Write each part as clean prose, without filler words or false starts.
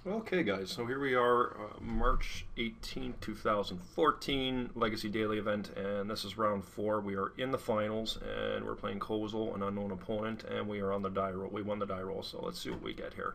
Okay, guys, so here we are, March 18th, 2014, Legacy Daily event, and this is round 4. We are in the finals, and we're playing Kozel, an unknown opponent, and we are on the die roll. We won the die roll, so let's see what we get here.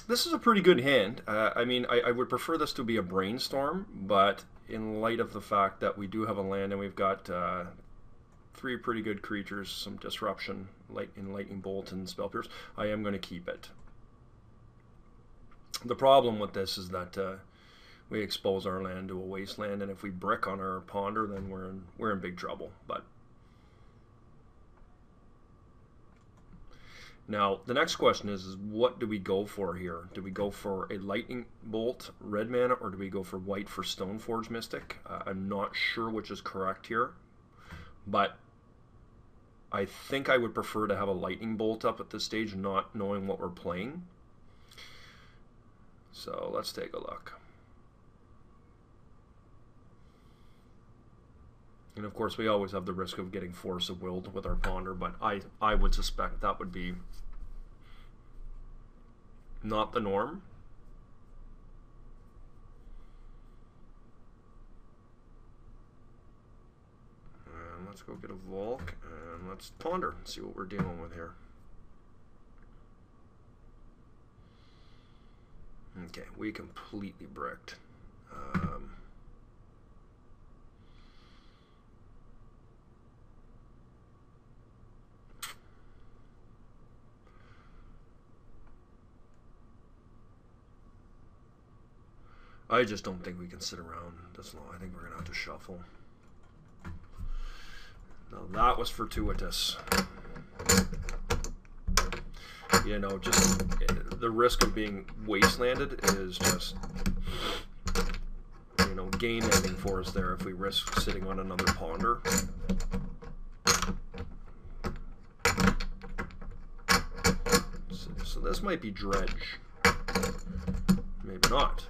This is a pretty good hand. I mean, I would prefer this to be a brainstorm, but in light of the fact that we do have a land and we've got 3 pretty good creatures, some disruption, lightning bolt and spell pierce, I am going to keep it. The problem with this is that we expose our land to a wasteland, and if we brick on our ponder, then we're in big trouble. But now the next question is what do we go for here? Do we go for a lightning bolt red mana, or do we go for white for Stoneforge Mystic? I'm not sure which is correct here, but I think I would prefer to have a lightning bolt up at this stage, not knowing what we're playing. So let's take a look. And of course we always have the risk of getting Force of Will with our ponder, but I would suspect that would be not the norm. Let's go get a Volk and let's ponder and see what we're dealing with here. Okay, we completely bricked. I just don't think we can sit around this long. I think we're going to have to shuffle. Now that was fortuitous. You know, just the risk of being wastelanded is just, you know, game ending for us there if we risk sitting on another ponder. So this might be dredge. Maybe not.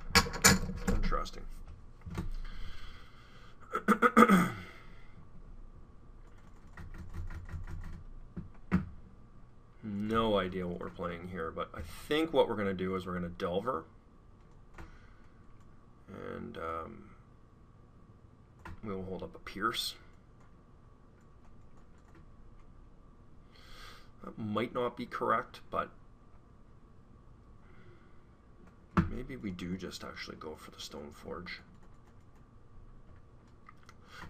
Interesting. No idea what we're playing here, but I think what we're going to do is we're going to Delver, and we will hold up a Pierce. That might not be correct, but maybe we do just actually go for the Stoneforge.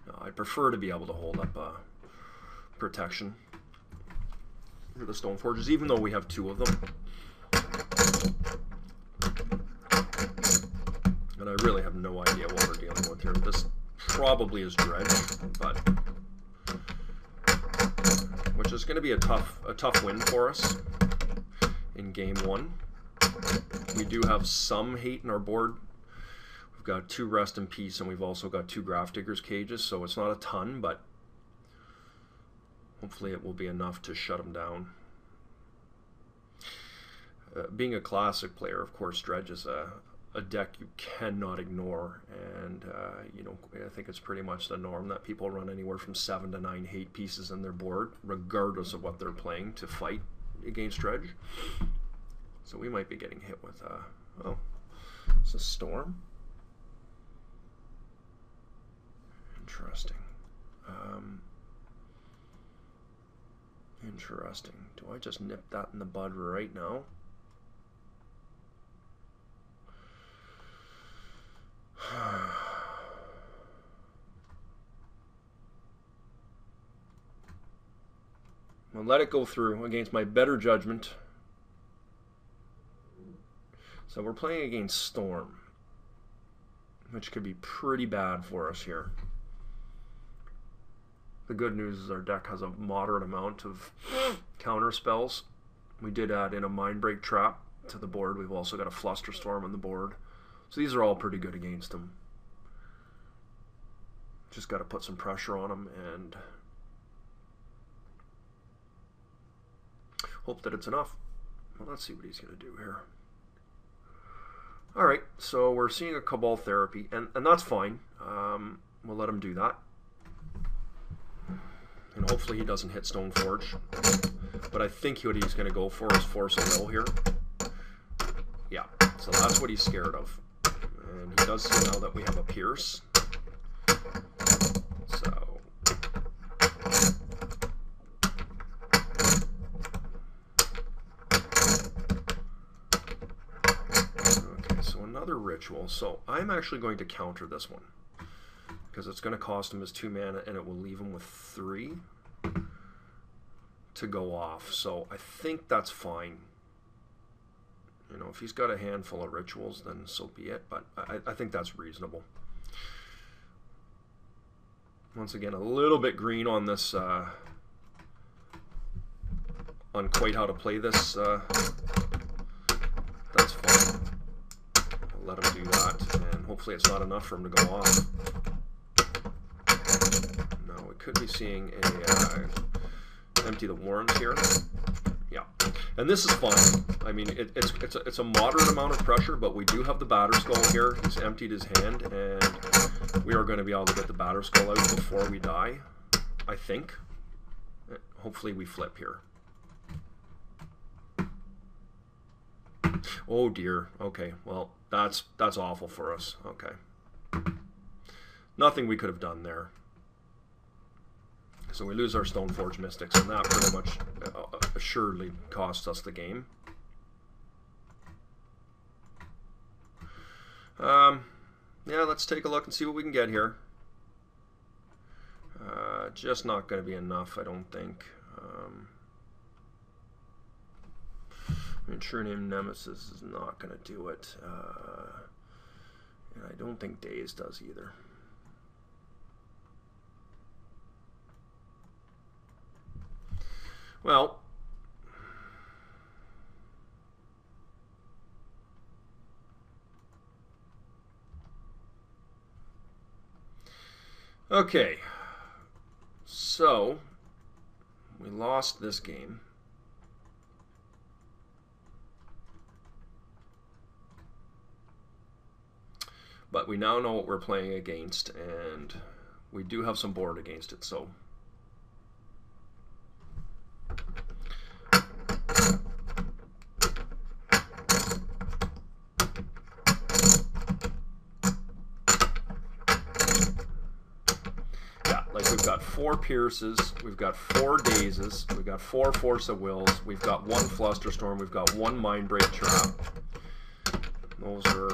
No, I'd prefer to be able to hold up a protection for the Stoneforges, even though we have 2 of them. And I really have no idea what we're dealing with here. This probably is dredge, but which is going to be a tough win for us in game 1. We do have some hate in our board. We've got 2 Rest in Peace, and we've also got 2 Grafdigger's Cages, so it's not a ton, but hopefully it will be enough to shut them down. Being a classic player, of course, dredge is a deck you cannot ignore, and you know, I think it's pretty much the norm that people run anywhere from 7 to 9 hate pieces in their board, regardless of what they're playing, to fight against dredge. So we might be getting hit with oh, it's a storm. Interesting. Interesting. Do I just nip that in the bud right now? I'll let it go through against my better judgment. So we're playing against Storm, which could be pretty bad for us here. The good news is our deck has a moderate amount of counter spells. We did add in a Mindbreak Trap to the board. We've also got a Flusterstorm on the board. So these are all pretty good against him. Just got to put some pressure on him and hope that it's enough. Well, let's see what he's going to do here. Alright, so we're seeing a Cabal Therapy, and that's fine. We'll let him do that. And hopefully he doesn't hit Stoneforge. But I think what he's going to go for is force a will here. Yeah, so that's what he's scared of. And he does see now that we have a pierce. So okay, so another ritual. So I'm actually going to counter this one because it's going to cost him his 2 mana and it will leave him with 3 to go off. So I think that's fine. You know, if he's got a handful of rituals, then so be it. But I think that's reasonable. Once again, a little bit green on this, on quite how to play this. That's fine. I'll let him do that, and hopefully it's not enough for him to go off. No, we could be seeing a empty the warrens here. Yeah, and this is fine. I mean, it's a moderate amount of pressure, but we do have the batter skull here. He's emptied his hand, and we are going to be able to get the batter skull out before we die, I think. Hopefully we flip here. Oh dear. Okay, well, that's awful for us. Okay. Nothing we could have done there. So we lose our Stoneforge Mystics, and that pretty much assuredly costs us the game. Yeah, let's take a look and see what we can get here. Just not going to be enough, I don't think. I mean, True Name Nemesis is not going to do it. And I don't think Daze does either. Well, okay, so we lost this game. But we now know what we're playing against, and we do have some board against it, so we've got 4 Pierces, we've got 4 Dazes, we've got 4 Force of Wills, we've got 1 Flusterstorm, we've got 1 Mindbreak Trap. Those are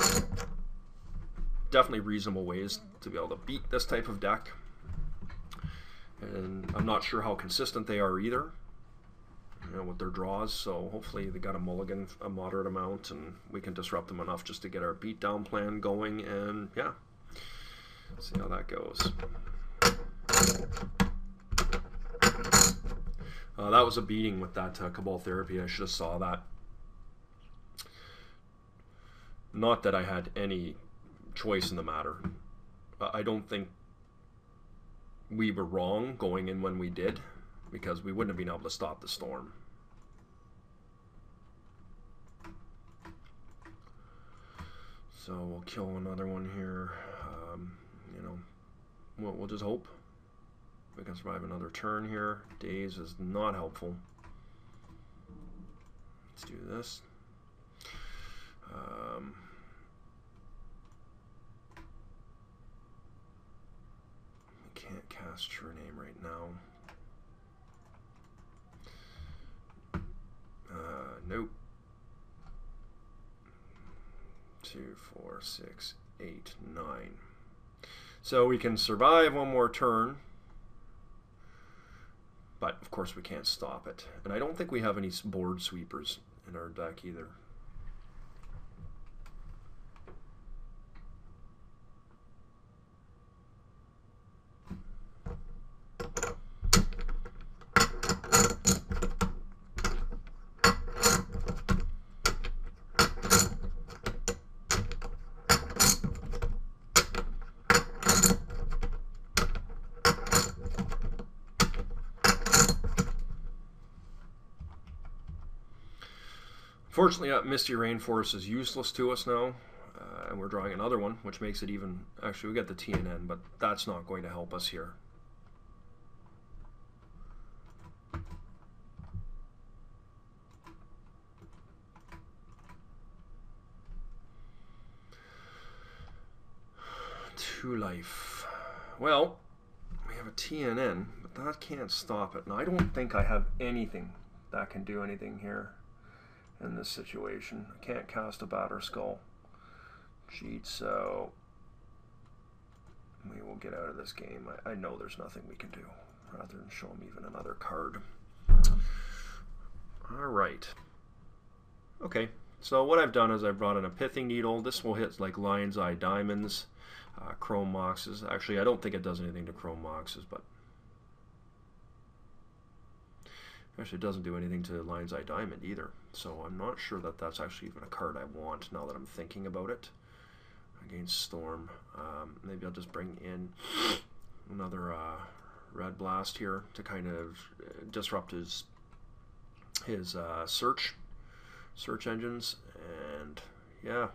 definitely reasonable ways to be able to beat this type of deck. And I'm not sure how consistent they are either, you know, with their draws, so hopefully they got a mulligan a moderate amount and we can disrupt them enough just to get our beatdown plan going, and yeah, see how that goes. That was a beating with that Cabal Therapy. I should have saw that. Not that I had any choice in the matter. I don't think we were wrong going in when we did, because we wouldn't have been able to stop the storm. So we'll kill another one here. You know, we'll just hope we can survive another turn here. Daze is not helpful. Let's do this. We can't cast True Name right now. Nope. 2, 4, 6, 8, 9. So we can survive one more turn, but of course we can't stop it. And I don't think we have any board sweepers in our deck either. Fortunately, Misty Rainforest is useless to us now, and we're drawing another one, which makes it even... Actually, we got the TNN, but that's not going to help us here. 2 life. Well, we have a TNN, but that can't stop it. And I don't think I have anything that can do anything here in this situation. I can't cast a Batter Skull. Cheat, so we will get out of this game. I know there's nothing we can do rather than show him even another card. Alright. Okay, so what I've done is I brought in a Pithing Needle. This will hit like Lion's Eye Diamonds, Chrome Moxes. Actually, I don't think it does anything to Chrome Moxes, but actually it doesn't do anything to Lion's Eye Diamond either. So I'm not sure that that's actually even a card I want now that I'm thinking about it. Against Storm. Maybe I'll just bring in another Red Blast here to kind of disrupt his search engines. And yeah,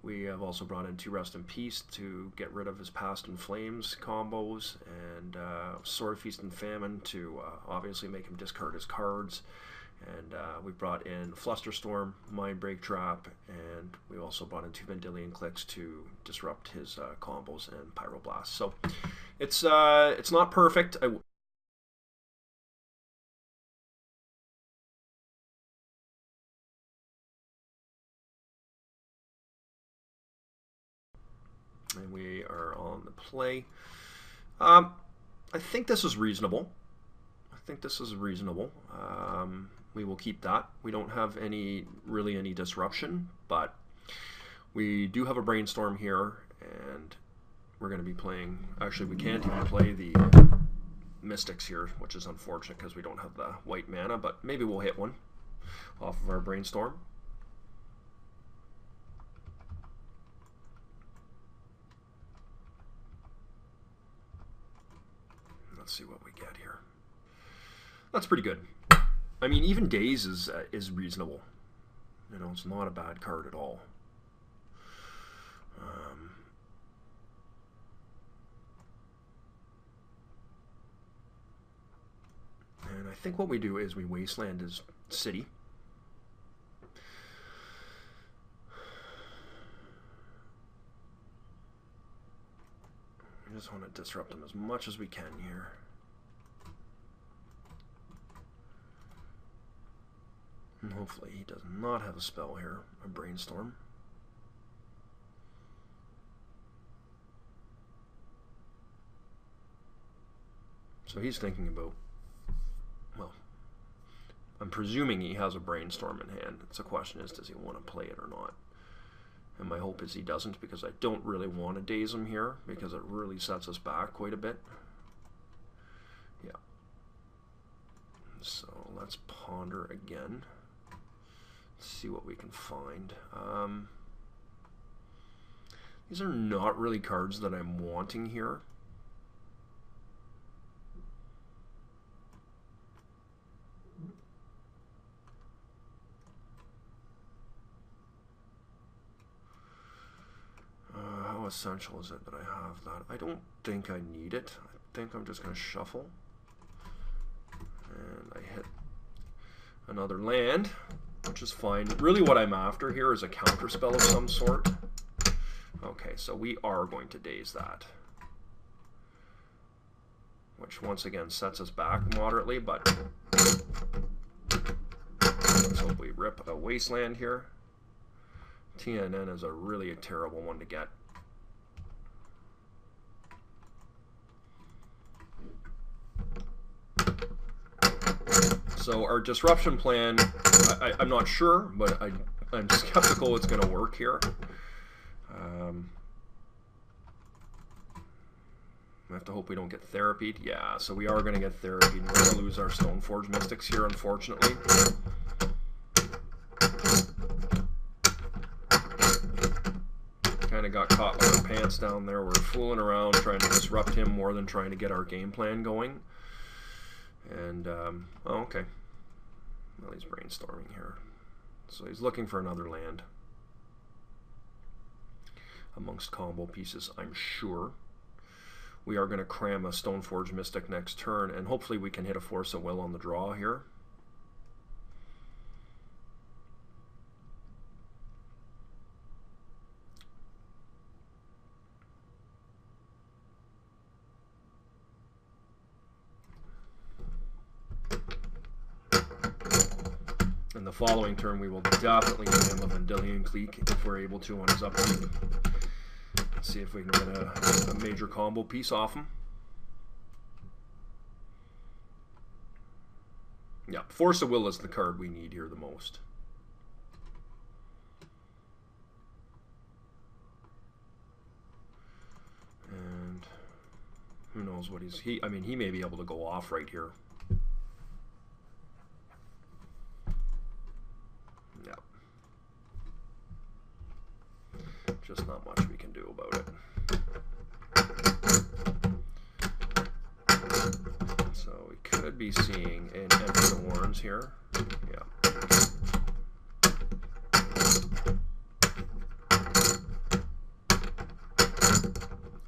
we have also brought in 2 Rest in Peace to get rid of his Past in Flames combos, and Sword Feast and Famine to obviously make him discard his cards. And we brought in Flusterstorm, Mindbreak Trap, and we also brought in 2 Vendilion Clicks to disrupt his combos and Pyroblast. So it's not perfect. And we are on the play. I think this is reasonable. We will keep that. We don't have really any disruption, but we do have a Brainstorm here, and we're going to be playing. Actually, we can't even play the Mystics here, which is unfortunate because we don't have the white mana, but maybe we'll hit one off of our Brainstorm. Let's see what we get here. That's pretty good. I mean, even Daze is reasonable. You know, it's not a bad card at all. And I think what we do is we Wasteland his city. We just want to disrupt him as much as we can here. And hopefully he does not have a spell here, a Brainstorm. So he's thinking about, well, I'm presuming he has a Brainstorm in hand. It's a question is, does he want to play it or not? And my hope is he doesn't, because I don't really want to daze him here, because it really sets us back quite a bit. Yeah. So let's ponder again. See what we can find. These are not really cards that I'm wanting here. How essential is it that I have that? I don't think I need it. I think I'm just going to shuffle. And I hit another land, which is fine. Really what I'm after here is a counterspell of some sort. Okay, so we are going to daze that. Which once again sets us back moderately, but let's hope we rip a Wasteland here. TNN is a really terrible one to get. So our disruption plan, I'm not sure, but I'm skeptical it's going to work here. I have to hope we don't get therapied. Yeah, so we are going to get therapied. We're going to lose our Stoneforge Mystics here, unfortunately. Kind of got caught with our pants down there. We're fooling around trying to disrupt him more than trying to get our game plan going. And, oh, okay. Well, he's brainstorming here. So he's looking for another land amongst combo pieces, I'm sure. We are going to cram a Stoneforge Mystic next turn, and hopefully we can hit a Force of Will on the draw here. And the following turn, we will definitely get him a Vendilion Clique if we're able to on his upkeep. Let's see if we can get a major combo piece off him. Yeah, Force of Will is the card we need here the most. And who knows what I mean, he may be able to go off right here. Yeah. Just not much we can do about it. So we could be seeing an Empty the Horns here. Yeah.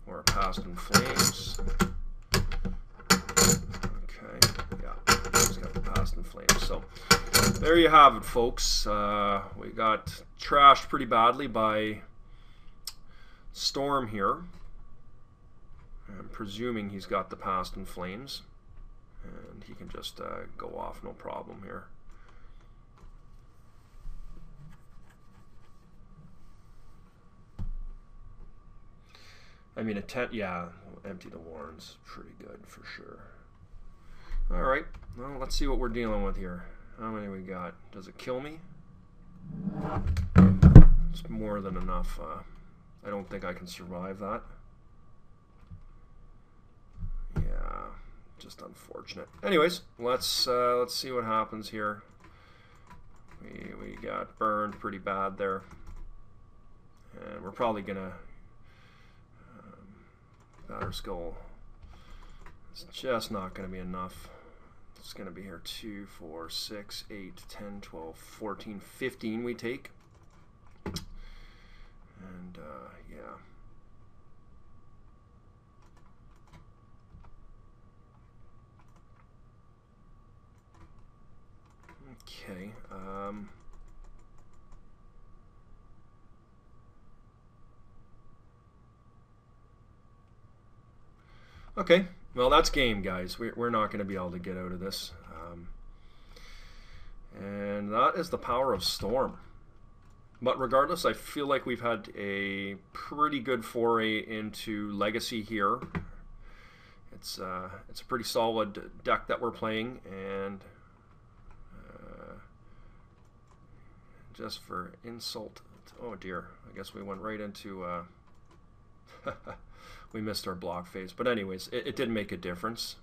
Or a Past in Flames. Okay, yeah, he's got the Past in Flames. So there you have it, folks. We got trashed pretty badly by Storm here. I'm presuming he's got the Past in Flames. And he can just go off, no problem here. I mean, yeah, Empty the Warrens, pretty good for sure. All right, well, let's see what we're dealing with here. How many we got? Does it kill me? It's more than enough. I don't think I can survive that. Yeah, just unfortunate. Anyways, let's see what happens here. We got burned pretty bad there, and we're probably gonna Batter Skull. It's just not gonna be enough. It's gonna be here 2, 4, 6, 8, 10, 12, 14, 15 we take. And yeah. Okay. Okay. Well, that's game, guys. We're not going to be able to get out of this. And that is the power of Storm. But regardless, I feel like we've had a pretty good foray into Legacy here. It's a pretty solid deck that we're playing, and just for insult, oh dear, I guess we went right into we missed our block phase. But anyways, it didn't make a difference.